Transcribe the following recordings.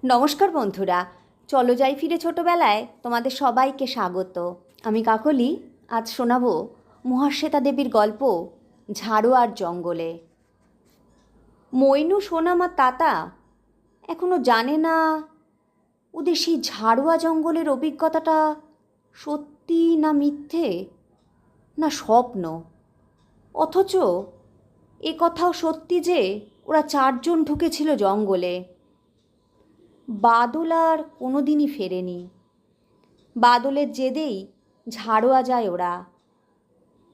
নমস্কার বন্ধুরা, চলো যাই ফিরে ছোটোবেলায় তোমাদের সবাইকে স্বাগত। আমি কাকলি। আজ শোনাবো মহাশ্বেতা দেবীর গল্প ঝাড়ুয়ার জঙ্গলে। মইনু, সোনাম আর তাতা এখনও জানে না ওদের সেই ঝাড়ুয়া জঙ্গলের অভিজ্ঞতাটা সত্যি না মিথ্যে না স্বপ্ন। অথচ এ কথাও সত্যি যে ওরা চারজন ঢুকেছিল জঙ্গলে। বাদল আর কোনো দিনই ফেরেনি। বাদলের জেদেই ঝাড়ুয়া যায় ওরা,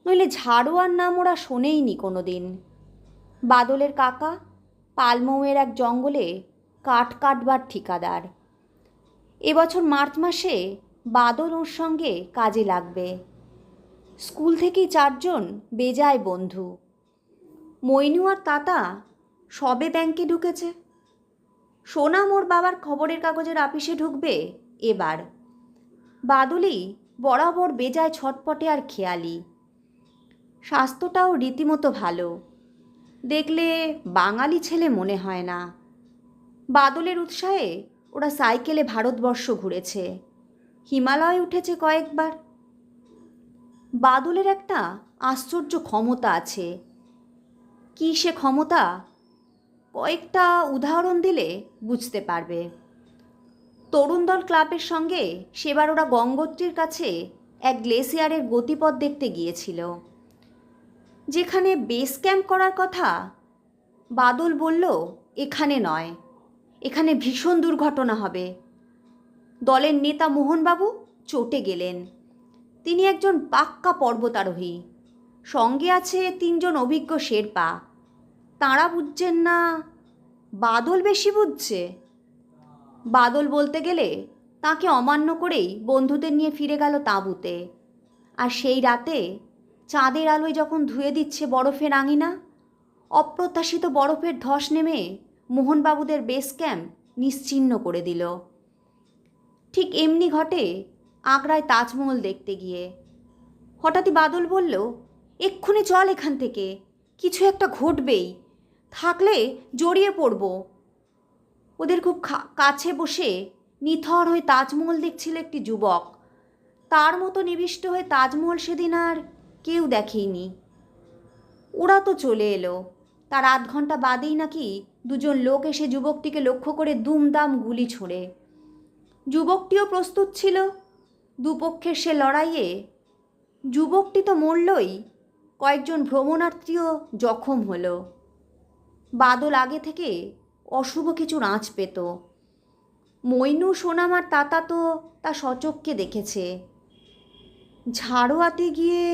নইলে ঝাড়ুয়ার নাম ওরা শোনেইনি কোনো দিন। বাদলের কাকা পালমৌয়ের এক জঙ্গলে কাঠ কাটবার ঠিকাদার। এবছর মার্চ মাসে বাদল ওর সঙ্গে কাজে লাগবে। স্কুল থেকেই চারজন বেজায় বন্ধু। মইনু আর তাতা সবে ব্যাংকে ঢুকেছে। সোনাম ওর বাবার খবরের কাগজের আপিসে ঢুকবে এবার। বাদলই বরাবর বেজায় ছটপটে আর খেয়ালি। স্বাস্থ্যটাও রীতিমতো ভালো, দেখলে বাঙালি ছেলে মনে হয় না। বাদলের উৎসাহে ওরা সাইকেলে ভারতবর্ষ ঘুরেছে, হিমালয় উঠেছে কয়েকবার। বাদলের একটা আশ্চর্য ক্ষমতা আছে। কী সে ক্ষমতা, কয়েকটা উদাহরণ দিলে বুঝতে পারবে। তরুণদল ক্লাবের সঙ্গে সেবার ওরা গঙ্গোত্রীর কাছে এক গ্লেসিয়ারের গতিপথ দেখতে গিয়েছিল, যেখানে বেস ক্যাম্প করার কথা। বাদল বলল, এখানে নয়, এখানে ভীষণ দুর্ঘটনা হবে। দলের নেতা মোহনবাবু চটে গেলেন। তিনি একজন পাক্কা পর্বতারোহী, সঙ্গে আছে তিনজন অভিজ্ঞ শেরপা। তাঁরা বুঝছেন না, বাদল বেশি বুঝছে। বাদল বলতে গেলে তাকে অমান্য করেই বন্ধুদের নিয়ে ফিরে গেল তাঁবুতে। আর সেই রাতে চাঁদের আলোয় যখন ধুয়ে দিচ্ছে বরফের আঙিনা, অপ্রত্যাশিত বরফের ধস নেমে মোহনবাবুদের বেস ক্যাম্প নিশ্চিহ্ন করে দিল। ঠিক এমনি ঘটে আগ্রায় তাজমহল দেখতে গিয়ে। হঠাৎই বাদল বলল, এক্ষুনি চল এখান থেকে, কিছু একটা ঘটবেই, থাকলে জড়িয়ে পড়ব। ওদের খুব কাছে বসে নিথর হয়ে তাজমহল দেখছিল একটি যুবক। তার মতো নিবিষ্ট হয়ে তাজমহল সেদিন আর কেউ দেখেনি। ওরা তো চলে এলো, তার আধ ঘন্টা বাদেই নাকি দুজন লোক এসে যুবকটিকে লক্ষ্য করে দুমদাম গুলি ছোড়ে। যুবকটিও প্রস্তুত ছিল দুপক্ষের সে লড়াইয়ে। যুবকটি তো মরলই, কয়েকজন ভ্রমণার্থীও জখম হলো। বাদল আগে থেকে অশুভ কিছুর আঁচ পেত। মইনু, সোনাম আর তাতা তো তা সচক্ষে দেখেছে। ঝাড়ুয়াতে গিয়ে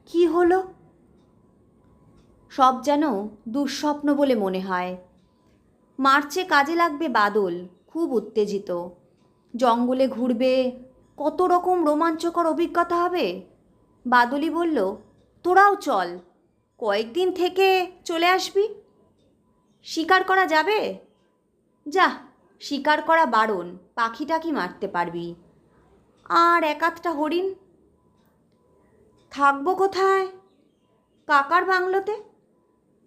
কি হলো, সব যেন দুঃস্বপ্ন বলে মনে হয়। মার্চে কাজে লাগবে বাদল, খুব উত্তেজিত। জঙ্গলে ঘুরবে, কত রকম রোমাঞ্চকর অভিজ্ঞতা হবে। বাদলই বলল, তোরাও চল, কয়েকদিন থেকে চলে আসবি। শিকার করা যাবে? যা, শিকার করা বারণ, পাখি টাকি মারতে পারবি। আর এক আধটা হরিণ। থাকবো কোথায়? কাকার বাংলোতে।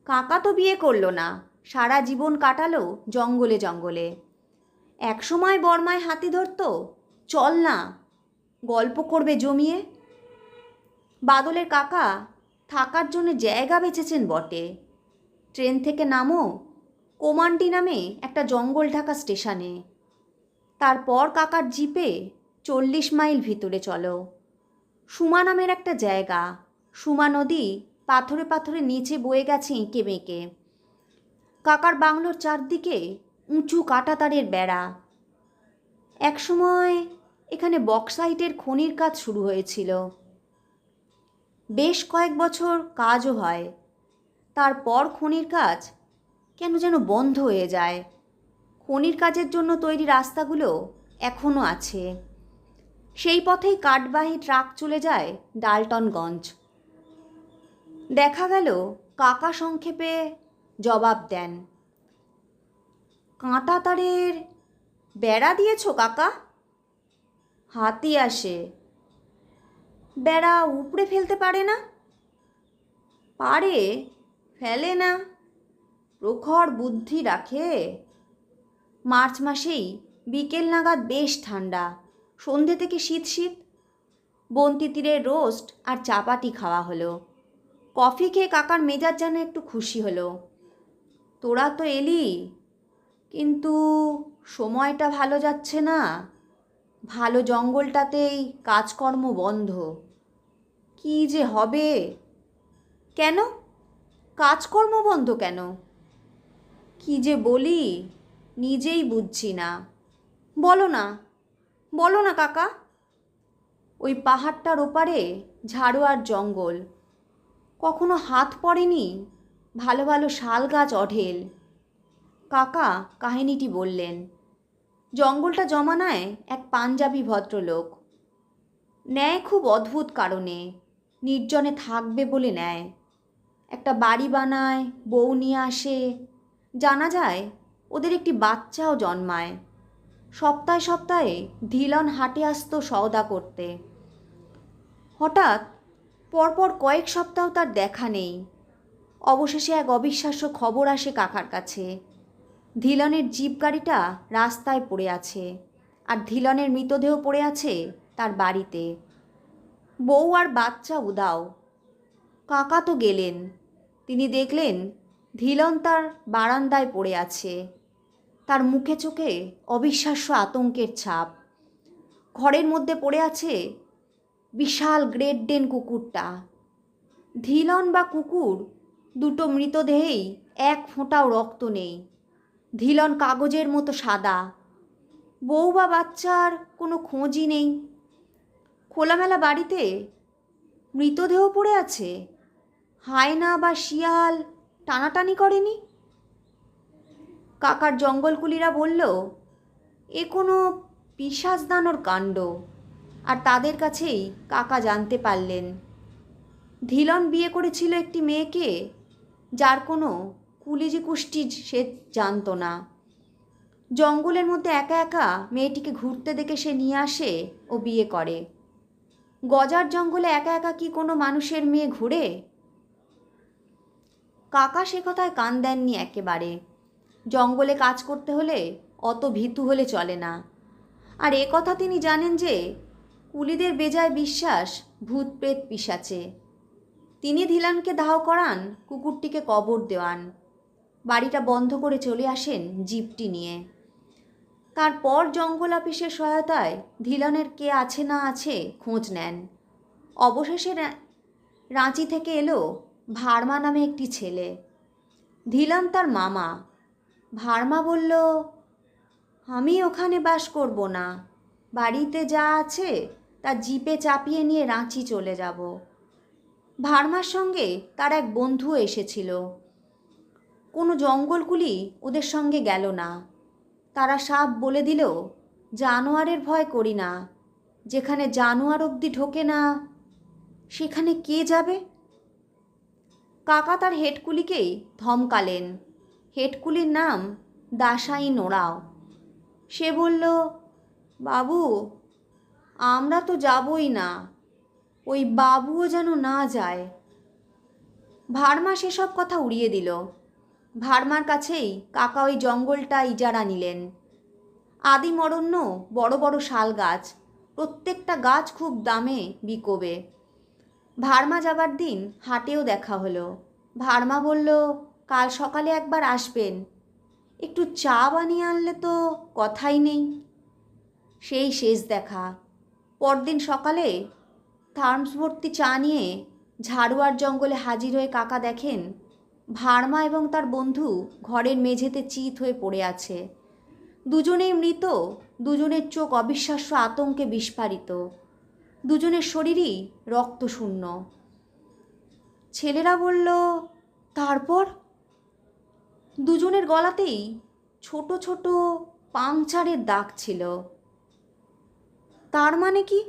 কাকা তো বিয়ে করলো না, সারা জীবন কাটালো জঙ্গলে জঙ্গলে। একসময় বর্মায় হাতি ধরতো, চল না, গল্প করবে জমিয়ে। বাদলের কাকা থাকার জন্য জায়গা বেচেছেন বটে। ট্রেন থেকে নামো কোমান্ডি নামে একটা জঙ্গল ঢাকা স্টেশনে। তারপর কাকার জিপে 40 মাইল ভিতরে চলো। সুমা নামের একটা জায়গা, সুমা নদী পাথরে পাথরে নিচে বয়ে গেছে এঁকে বেঁকে। কাকার বাংলোর চারদিকে উঁচু কাঁটাতারের বেড়া। একসময় এখানে বক্সাইটের খনির কাজ শুরু হয়েছিল। বেশ কয়েক বছর কাজও হয়, তারপর খনির কাজ কেন যেন বন্ধ হয়ে যায়। খনির কাজের জন্য তৈরি রাস্তাগুলো এখনও আছে। সেই পথেই কাঠবাহী ট্রাক চলে যায় ডালটনগঞ্জ। দেখা গেল কাকা সংক্ষেপে জবাব দেন, কাঁটা তারের বেড়া দিয়েছ কাকা? হাতি আসে, বেড়া উপড়ে ফেলতে পারে না? পারে, ফেলে না, প্রখর বুদ্ধি রাখে। মার্চ মাসেই বিকেল নাগাদ বেশ ঠান্ডা, সন্ধে থেকে শীত শীত। বন্তি তীরের রোস্ট আর চাপাটি খাওয়া হলো। কফি খেয়ে কাকার মেজাজ যেন একটু খুশি হলো। তোরা তো এলি, কিন্তু সময়টা ভালো যাচ্ছে না। ভালো জঙ্গলটাতেই কাজকর্ম বন্ধ। কি যে হবে? কেন কাজকর্ম বন্ধ কেন? কি যে বলি নিজেই বুঝছি না। বলো না, বলো না কাকা। ওই পাহাড়টার ওপারে ঝাড়ু আর জঙ্গল, কখনো হাত পড়েনি ভালো ভালো শাল গাছ অঢেল। কাকা কাহিনীটি বললেন। জঙ্গলটা জমানায় এক পাঞ্জাবি ভদ্রলোক নেয় খুব অদ্ভুত কারণে, নির্জনে থাকবে বলে নেয়। একটা বাড়ি বানায়, বউ নিয়ে আসে, জানা যায় ওদের একটি বাচ্চাও জন্মায়। সপ্তাহে সপ্তাহে ধিলন হাটে আসতো সওদা করতে। হঠাৎ পরপর কয়েক সপ্তাহ তার দেখা নেই। অবশেষে এক অবিশ্বাস্য খবর আসে কাকার কাছে। ধিলনের জিপ গাড়িটা রাস্তায় পড়ে আছে, আর ধিলনের মৃতদেহ পড়ে আছে তার বাড়িতে। বউ আর বাচ্চা উধাও। কাকা তো গেলেন। তিনি দেখলেন ধিলন তার বারান্দায় পড়ে আছে, তার মুখে চোখে অবিশ্বাস্য আতঙ্কের ছাপ। ঘরের মধ্যে পড়ে আছে বিশাল গ্রেট ডেন কুকুরটা। ধিলন বা কুকুর দুটো মৃতদেহেই এক ফোঁটাও রক্ত নেই। ধিলন কাগজের মতো সাদা। বউ বা বাচ্চার কোনো খোঁজই নেই। খোলামেলা বাড়িতে মৃতদেহ পড়ে আছে। হায়না বা শিয়াল টানাটানি করেনি? কাকার জঙ্গলকুলিরা বলল এ কোনো পিশাচদানোর কাণ্ড। আর তাদের কাছেই কাকা জানতে পারলেন ধিলন বিয়ে করেছিল একটি মেয়েকে, যার কোনো কুলিজি কুষ্টি সে জানত না। জঙ্গলের মধ্যে একা একা মেয়েটিকে ঘুরতে দেখে সে নিয়ে আসে ও বিয়ে করে। গজার জঙ্গলে একা একা কি কোনো মানুষের মেয়ে ঘুরে? কাকা সে কথায় কান দেননি একেবারে। জঙ্গলে কাজ করতে হলে অত ভীতু হলে চলে না। আর এ কথা তিনি জানেন যে কুলিদের বেজায় বিশ্বাস ভূত প্রেত পিশাচে। তিনি ধিলানকে দাহ করান, কুকুরটিকে কবর দেওয়ান, বাড়িটা বন্ধ করে চলে আসেন জিপটি নিয়ে। তারপর জঙ্গল অফিসের সহায়তায় ধিলানের কে আছে না আছে খোঁজ নেন। অবশেষে রাঁচি থেকে এলো ভার্মা নামে একটি ছেলে। ধিলান তার মামা। ভার্মা বলল আমি ওখানে বাস করব না, বাড়িতে যা আছে তা জিপে চাপিয়ে নিয়ে রাঁচি চলে যাব। ভার্মার সঙ্গে তার এক বন্ধুও এসেছিল। কোনো জঙ্গলকুলি ওদের সঙ্গে গেল না। তারা সাপ বলে দিল জানোয়ারের ভয় করি না, যেখানে জানোয়ার অবধি ঢোকে না সেখানে কে যাবে? কাকা তার হেডকুলিকেই ধমকালেন। হেডকুলির নাম দাসাই নোড়াও। সে বলল বাবু আমরা তো যাবই না, ওই বাবুও যেন না যায়। ভার্মা সেসব কথা উড়িয়ে দিল। ভার্মার কাছেই কাকা ওই জঙ্গলটা ইজারা নিলেন। আদিম অরণ্য, বড় বড় শাল গাছ, প্রত্যেকটা গাছ খুব দামে বিকোবে। ভার্মা যাবার দিন হাটেও দেখা হলো। ভার্মা বলল কাল সকালে একবার আসবেন, একটু চা বানিয়ে আনলে তো কথাই নেই। সেই শেষ দেখা। পরদিন সকালে থার্মস ভর্তি চা নিয়ে ঝাড়ুয়ার জঙ্গলে হাজির হয়ে কাকা দেখেন ভার্মা এবং তার বন্ধু ঘরের মেঝেতে চিত হয়ে পড়ে আছে। দুজনেই মৃত, দুজনের চোখ অবিশ্বাস্য আতঙ্কে বিস্ফারিত, দুজনের শরীরই রক্তশূন্য। ছেলেরা বলল তারপর? দুজনের গলাতেই ছোট ছোট পাংচারের দাগ ছিল। তার মানে কি?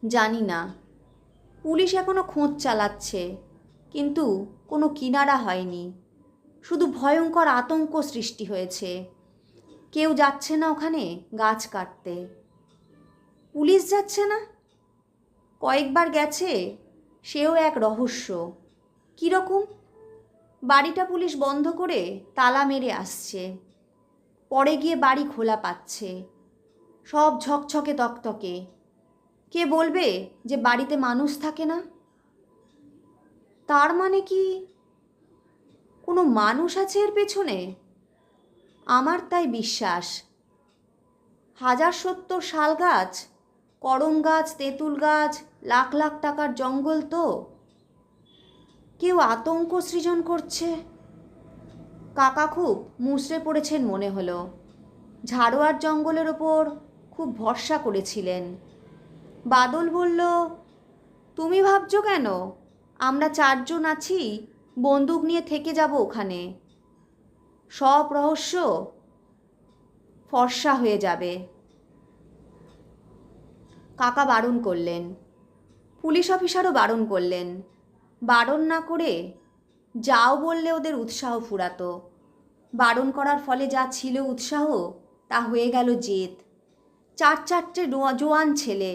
জানি না। পুলিশ এখনো খোঁজ চালাচ্ছে, কিন্তু কোনো কিনারা হয়নি। শুধু ভয়ঙ্কর আতঙ্ক সৃষ্টি হয়েছে। কেউ যাচ্ছে না ওখানে গাছ কাটতে। পুলিশ যাচ্ছে না? কয়েকবার গেছে, সেও এক রহস্য। কীরকম? বাড়িটা পুলিশ বন্ধ করে তালা মেরে আসছে। পরে গিয়ে বাড়ি খোলা পাচ্ছে, সব ঝকঝকে তকতকে। কে বলবে যে বাড়িতে মানুষ থাকে না? তার মানে কি কোনো মানুষ আছে এর পেছনে? আমার তাই বিশ্বাস। 1070 শাল গাছ, করম গাছ, তেঁতুল গাছ, লাখ লাখ টাকার জঙ্গল, তো কেউ আতঙ্ক সৃজন করছে। কাকা খুব মুষড়ে পড়েছেন মনে হলো। ঝাড়োয়ার জঙ্গলের ওপর খুব ভরসা করেছিলেন। বাদল বলল, তুমি ভাবছো কেন? আমরা 4 জন আছি, বন্দুক নিয়ে থেকে যাব ওখানে। সব রহস্য ফর্সা হয়ে যাবে। কাকা বারণ করলেন, পুলিশ অফিসারও বারণ করলেন। বারণ না করে যাও বললে ওদের উৎসাহ ফুরাতো। বারণ করার ফলে যা ছিল উৎসাহ, তা হয়ে গেল জেদ। 4-4টে জোয়ান ছেলে,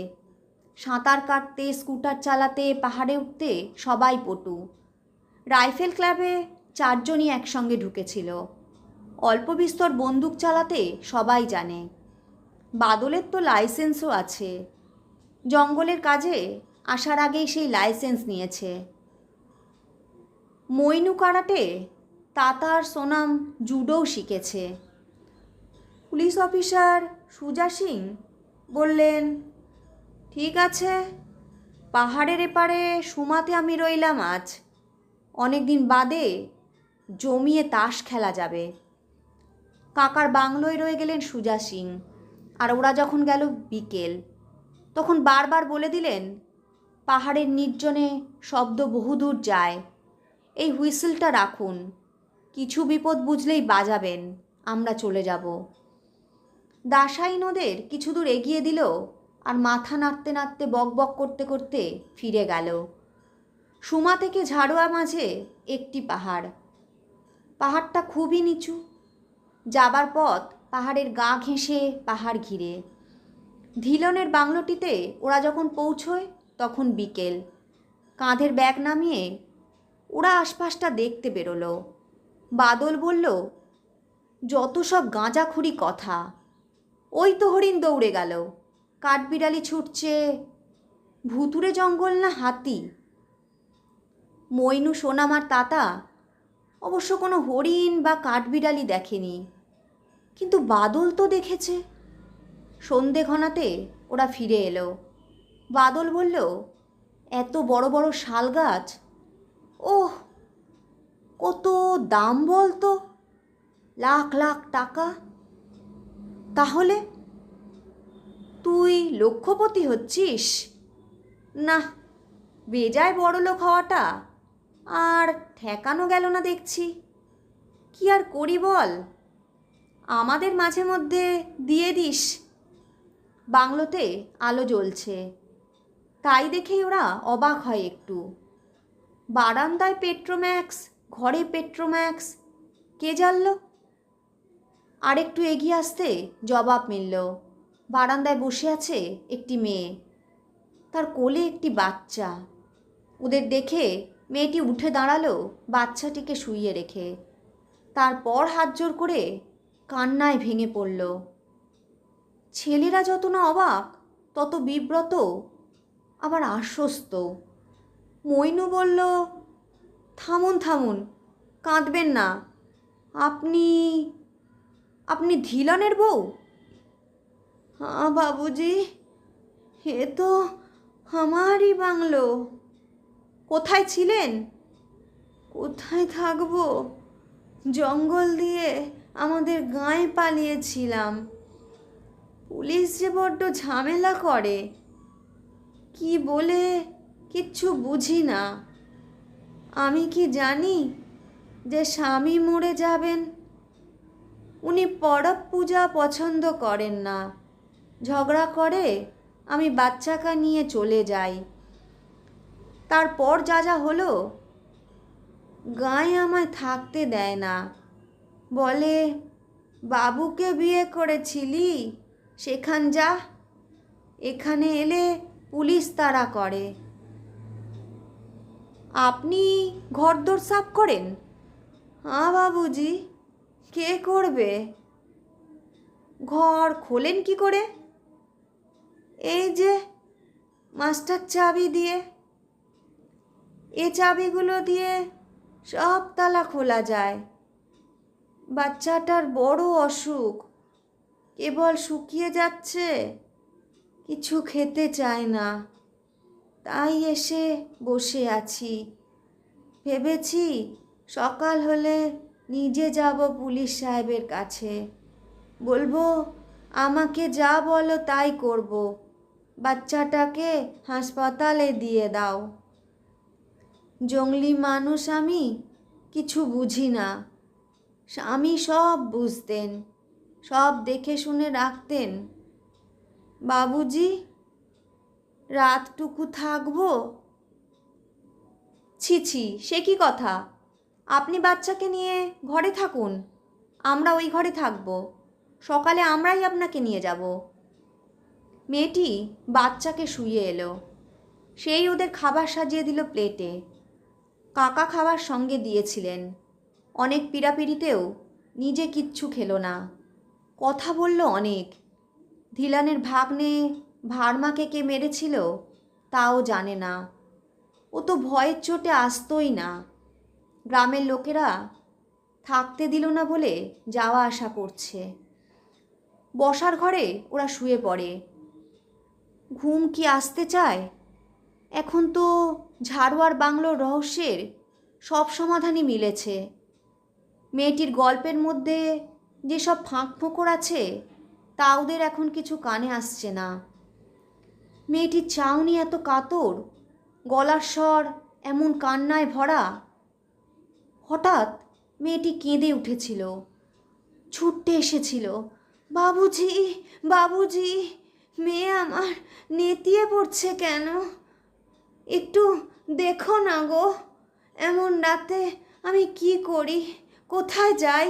সাঁতার কাটতে, স্কুটার চালাতে, পাহাড়ে উঠতে সবাই পটু। রাইফেল ক্লাবে 4 জনই একসঙ্গে ঢুকেছিল। অল্প বিস্তর বন্দুক চালাতে সবাই জানে। বাদলের তো লাইসেন্সও আছে। জঙ্গলের কাজে আসার আগেই সেই লাইসেন্স নিয়েছে। মইনু কারাটে, তাতা আর সোনাম জুডোও শিখেছে। পুলিশ অফিসার সুজা সিং বললেন, ঠিক আছে, পাহাড়ের এপারে সুমাতে আমি রইলাম আজ। অনেক দিন বাদে জমিয়ে তাস খেলা যাবে। কাকার বাংলোয় রয়ে গেলেন সুজা সিং। আর ওরা যখন গেল বিকেল, তখন বারবার বলে দিলেন, পাহাড়ের নির্জনে শব্দ বহুদূর যায়, এই হুইসেলটা রাখুন, কিছু বিপদ বুঝলেই বাজাবেন, আমরা চলে যাব। দাসাইন ওদের কিছু দূর এগিয়ে দিল, আর মাথা নাড়তে নাড়তে বক বক করতে করতে ফিরে গেল। সুমা থেকে ঝাড়োয়া মাঝে একটি পাহাড়। পাহাড়টা খুবই নিচু। যাবার পথ পাহাড়ের গা ঘেঁষে, পাহাড় ঘিরে। ধিলনের বাংলোটিতে ওরা যখন পৌঁছয় তখন বিকেল। কাঁধের ব্যাগ নামিয়ে ওরা আশপাশটা দেখতে বেরোলো। বাদল বলল, যত সব গাঁজাখুরি কথা। ওই তো হরিণ দৌড়ে গেল, কাঠবিড়ালি ছুটছে। ভুতুরে জঙ্গল না হাতি? মইনু, সোনাম আর তাতা অবশ্য কোনো হরিণ বা কাঠবিড়ালি দেখেনি, কিন্তু বাদল তো দেখেছে। সন্ধে ঘনাতে ওরা ফিরে এলো। বাদল বলল, এত বড় বড় শাল গাছ, ওহ কত দাম বলতো, লাখ লাখ টাকা। তাহলে তুই লক্ষপতি হচ্ছিস? না, বেজায় বড়লোক হওয়াটা আর ঠেকানো গেল না দেখছি। কি আর করি বল, আমাদের মাঝে মধ্যে দিয়ে দিস। বাংলোতে আলো জ্বলছে, তাই দেখেই ওরা অবাক হয় একটু। বারান্দায় পেট্রোম্যাক্স, ঘরে পেট্রোম্যাক্স, কে জ্বালল? আরেকটু এগিয়ে আসতে জবাব মিলল। বারান্দায় বসে আছে একটি মেয়ে, তার কোলে একটি বাচ্চা। ওদের দেখে মেয়েটি উঠে দাঁড়ালো বাচ্চাটিকে শুইয়ে রেখে। তারপর হাত জোর করে কান্নায় ভেঙে পড়ল। ছেলেরা যত না অবাক, তত বিব্রত, আবার আশ্বস্ত। মইনু বলল, থামুন থামুন, কাঁদবেন না। আপনি আপনি ধিলনের বউ? হ্যাঁ বাবুজি, এ তো আমারই বাংলো। কোথায় ছিলেন? কোথায় থাকবো, জঙ্গল দিয়ে আমাদের গাঁয়ে পালিয়েছিলাম। পুলিশ যে বড্ড ঝামেলা করে, কি বলে কিচ্ছু বুঝি না। আমি কি জানি যে স্বামী মরে যাবেন? উনি পরব পূজা পছন্দ করেন না, ঝগড়া করে আমি বাচ্চাকে নিয়ে চলে যাই। তারপর যা যা হলো, গাঁয়ে আমায় থাকতে দেয় না, বলে বাবুকে বিয়ে করেছিলি, সেখান যা, এখানে এলে পুলিশ তাড়া করে। আপনি ঘরদোর সাফ করেন? হ্যাঁ বাবুজি, কে করবে? ঘর খোলেন কি করে? এই যে মাস্টার চাবি দিয়ে। এ চাবিগুলো দিয়ে সব তালা খোলা যায়। বাচ্চাটার বড় অসুখ, কেবল শুকিয়ে যাচ্ছে, কিছু খেতে চায় না, তাই এসে বসে আছি। ভেবেছি সকাল হলে নিজে যাব পুলিশ সাহেবের কাছে, বলবো আমাকে যা বলো তাই করব, বাচ্চাটাকে হাসপাতালে দিয়ে দাও। জংলি মানুষ আমি, কিছু বুঝি না। স্বামী সব বুঝতেন, সব দেখে শুনে রাখতেন। বাবুজি, রাতটুকু থাকবো? ছি ছি, সে কি কথা! আপনি বাচ্চাকে নিয়ে ঘরে থাকুন, আমরা ওই ঘরে থাকব। সকালে আমরাই আপনাকে নিয়ে যাব। মেয়েটি বাচ্চাকে শুইয়ে এলো। সেই ওদের খাবার সাজিয়ে দিল প্লেটে। কাকা খাবার সঙ্গে দিয়েছিলেন। অনেক পীড়াপিড়িতেও নিজে কিচ্ছু খেলো না। কথা বলল অনেক। ধিলানের ভাগ্নে ভার্মাকে কে মেরেছিল তাও জানে না। ও তো ভয়ের চোটে আসতোই না। গ্রামের লোকেরা থাকতে দিল না বলে যাওয়া আসা করছে। বসার ঘরে ওরা শুয়ে পড়ে। ঘুম কি আসতে চায়? এখন তো ঝাড়ুয়ার বাংলোর রহস্যের সব সমাধানই মিলেছে। মেয়েটির গল্পের মধ্যে যেসব ফাঁক ফোকর আছে তা ওদের এখন কিছু কানে আসছে না। মেয়েটির চাউনি এত কাতর, গলার স্বর এমন কান্নায় ভরা। হঠাৎ মেয়েটি কেঁদে উঠেছিল, ছুটতে এসেছিল। বাবুজি, বাবুজি, মেয়ে আমার নেতিয়ে পড়ছে কেন? একটু দেখো না গো, এমন রাতে আমি কি করি, কোথায় যাই?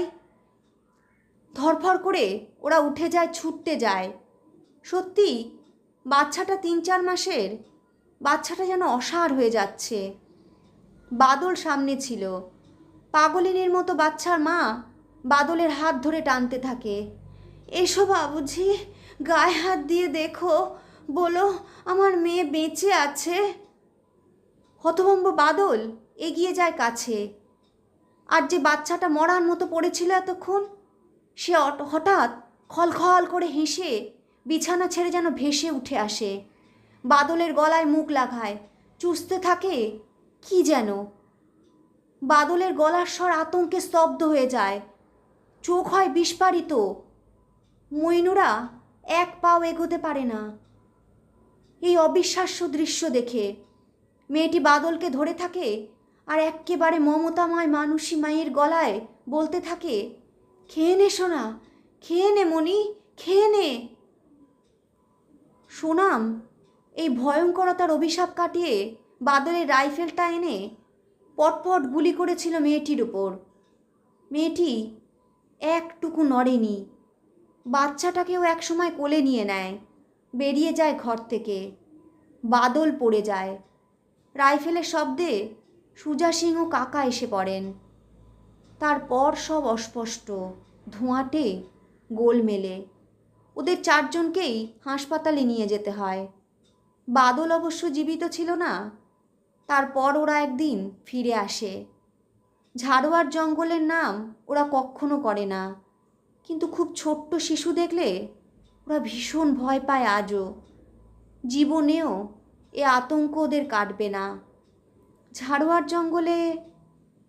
ধরফর করে ওরা উঠে যায়, ছুটতে যায়। সত্যি বাচ্চাটা 3-4 মাসের। বাচ্চাটা যেন অসাড় হয়ে যাচ্ছে। বাদল সামনে ছিল। পাগলিনীর মতো বাচ্চার মা বাদলের হাত ধরে টানতে থাকে। এসো বাবুজি, গায়ে হাত দিয়ে দেখো, বলো আমার মেয়ে বেঁচে আছে। হতভম্ব বাদল এগিয়ে যায় কাছে। আর যে বাচ্চাটা মরার মতো পড়েছিল এতক্ষণ, সে হঠাৎ খলখল করে হেসে বিছানা ছেড়ে যেন ভেসে উঠে আসে। বাদলের গলায় মুখ লাগায়, চুষতে থাকে কি যেন। বাদলের গলার স্বর আতঙ্কে স্তব্ধ হয়ে যায়, চোখ হয় বিস্ফারিত। মইনুরা এক পাও এগোতে পারে না। এই অবিশ্বাস্য দৃশ্য দেখে মেয়েটি বাদলকে ধরে থাকে আর এক্কেবারে মমতাময় মানুষী মায়ের গলায় বলতে থাকে, খেয়ে নে সোনা, খেয়ে নে মণি, খেয়ে নে। সোনাম এই ভয়ঙ্করতার অভিশাপ কাটিয়ে বাদলের রাইফেলটা এনে পটপট গুলি করেছিল মেয়েটির উপর। মেয়েটি একটুকু নড়েনি। বাচ্চাটাকেও একসময় কোলে নিয়ে নেয়, বেরিয়ে যায় ঘর থেকে। বাদল পড়ে যায়। রাইফেলের শব্দে সুজা সিং ও কাকা এসে পড়েন। তারপর সব অস্পষ্ট, ধোঁয়াটে, গোলমেলে। ওদের 4 জনকেই হাসপাতালে নিয়ে যেতে হয়। বাদল অবশ্য জীবিত ছিল না। তারপর ওরা একদিন ফিরে আসে। ঝাড়ুয়ার জঙ্গলের নাম ওরা কখনো করে না, কিন্তু খুব ছোট্ট শিশু দেখলে ওরা ভীষণ ভয় পায় আজও। জীবনেও এ আতঙ্ক ওদের কাটবে না। ঝাড়ুয়ার জঙ্গলে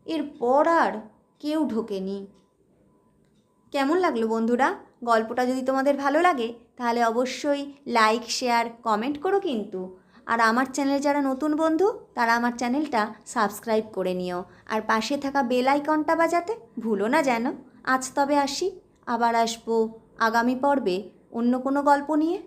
এরপর আর কেউ ঢোকেনি। কেমন লাগলো বন্ধুরা? গল্পটা যদি তোমাদের ভালো লাগে তাহলে অবশ্যই লাইক, শেয়ার, কমেন্ট করো কিন্তু। আর আমার চ্যানেলে যারা নতুন বন্ধু তারা আমার চ্যানেলটা সাবস্ক্রাইব করে নিও। আর পাশে থাকা বেল আইকনটা বাজাতে ভুলো না যেন। আজ তবে আসি, আবার আসবো আগামী পর্বে অন্য কোনো গল্প নিয়ে।